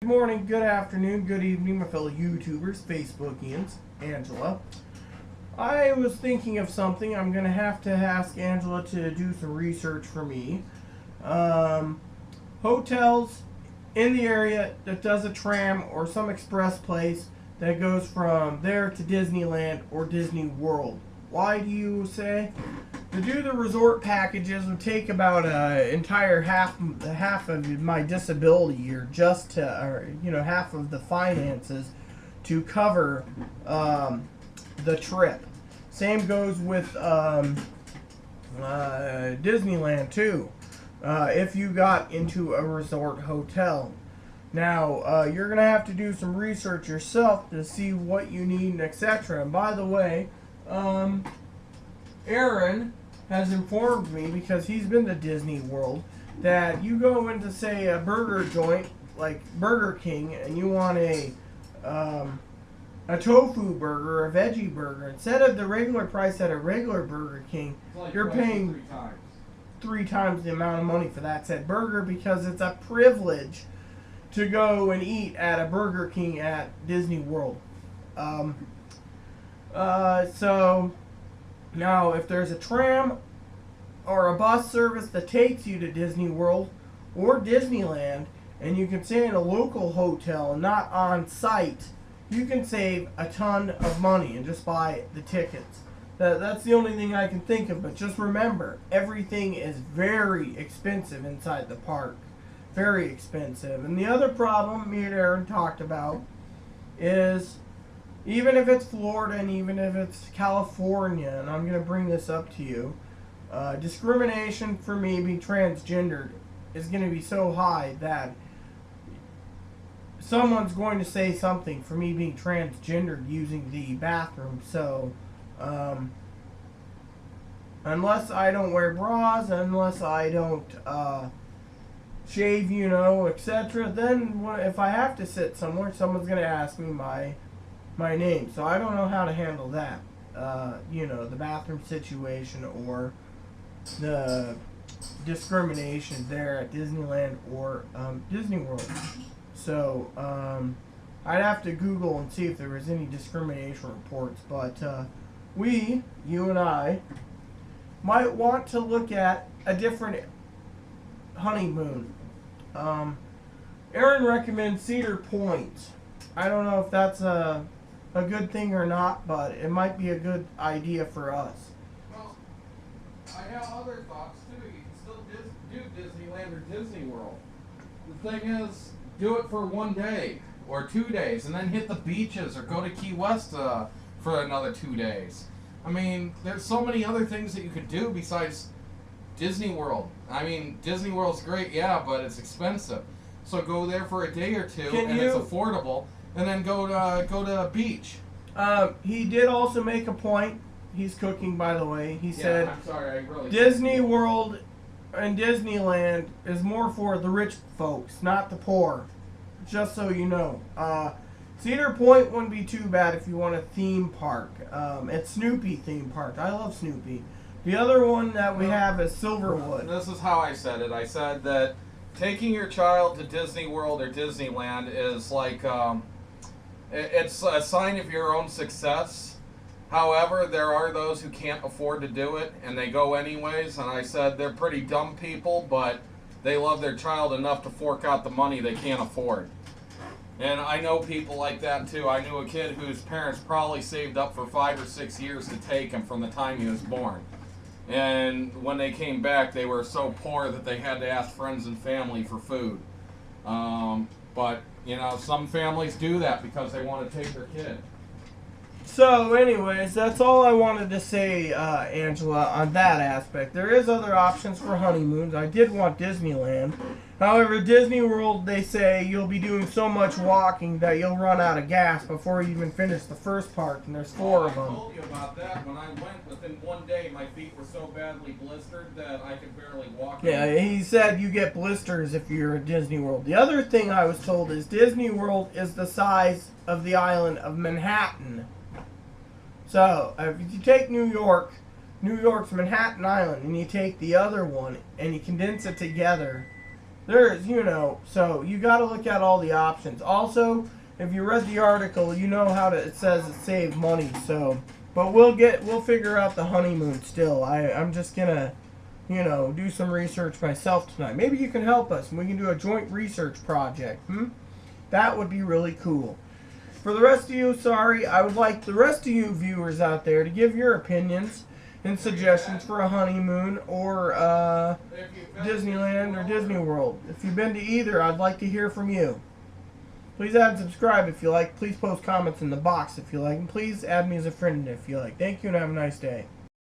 Good morning, good afternoon, good evening, my fellow YouTubers, Facebookians, Angela. I was thinking of something. I'm going to have to ask Angela to do some research for me. Hotels in the area that does a tram or some express place that goes from there to Disneyland or Disney World. Why do you say? To do the resort packages would take about an entire half of my disability year just to, half of the finances to cover the trip. Same goes with Disneyland too. If you got into a resort hotel. Now, you're going to have to do some research yourself to see what you need and etc. And by the way, Aaron has informed me, because he's been to Disney World, that you go into, say, a burger joint like Burger King and you want a tofu burger, a veggie burger. Instead of the regular price at a regular Burger King, like you're paying three times the amount of money for that said burger, because it's a privilege to go and eat at a Burger King at Disney World. So now, if there's a tram or a bus service that takes you to Disney World or Disneyland, and you can stay in a local hotel, not on site, you can save a ton of money and just buy the tickets. That's the only thing I can think of, but just remember, everything is very expensive inside the park. Very expensive. And the other problem me and Aaron talked about is, even if it's Florida and even if it's California, and I'm going to bring this up to you, discrimination for me being transgendered is going to be so high that someone's going to say something for me being transgendered using the bathroom. So, unless I don't wear bras, unless I don't shave, etc., then if I have to sit somewhere, someone's going to ask me my name. So I don't know how to handle that. The bathroom situation or the discrimination there at Disneyland or Disney World. So I'd have to Google and see if there was any discrimination reports. But you and I, might want to look at a different honeymoon. Aaron recommends Cedar Point. I don't know if that's a good thing or not, but it might be a good idea for us. Well, I have other thoughts too. You can still do Disneyland or Disney World. The thing is, do it for 1 day or 2 days, and then hit the beaches or go to Key West for another 2 days. I mean, there's so many other things that you could do besides Disney World. I mean, Disney World's great, yeah, but it's expensive. So go there for a day or two, it's affordable. And then go to a beach. He did also make a point. He's cooking, by the way. He said, I'm sorry, I really Disney World and Disneyland is more for the rich folks, not the poor. Just so you know. Cedar Point wouldn't be too bad if you want a theme park. It's Snoopy theme park. I love Snoopy. The other one that we have is Silverwood. This is how I said it. I said that taking your child to Disney World or Disneyland is like... it's a sign of your own success. However, there are those who can't afford to do it, and they go anyways. And I said they're pretty dumb people, but they love their child enough to fork out the money they can't afford. And I know people like that too. I knew a kid whose parents probably saved up for 5 or 6 years to take him from the time he was born. And when they came back, they were so poor that they had to ask friends and family for food. But some families do that because they want to take their kid. So, anyways, that's all I wanted to say, Angela, on that aspect. There is other options for honeymoons. I did want Disneyland. However, Disney World, they say you'll be doing so much walking that you'll run out of gas before you even finish the first park, and there's 4 of them. I told you about that. When I went, within 1 day, my feet were so badly blistered that I could barely walk. Yeah, he said you get blisters if you're at Disney World. The other thing I was told is Disney World is the size of the island of Manhattan. So, if you take New York's Manhattan Island, and you take the other one, and you condense it together, there's, you know, so you got to look at all the options. Also, if you read the article, you know how to, it says it saved money. So, but we'll figure out the honeymoon still. I'm just gonna, you know, do some research myself tonight. Maybe you can help us and we can do a joint research project. That would be really cool. For the rest of you, I would like the rest of you viewers out there to give your opinions and suggestions for a honeymoon or Disneyland or Disney World. If you've been to either, I'd like to hear from you. Please add and subscribe if you like. Please post comments in the box if you like. And please add me as a friend if you like. Thank you and have a nice day.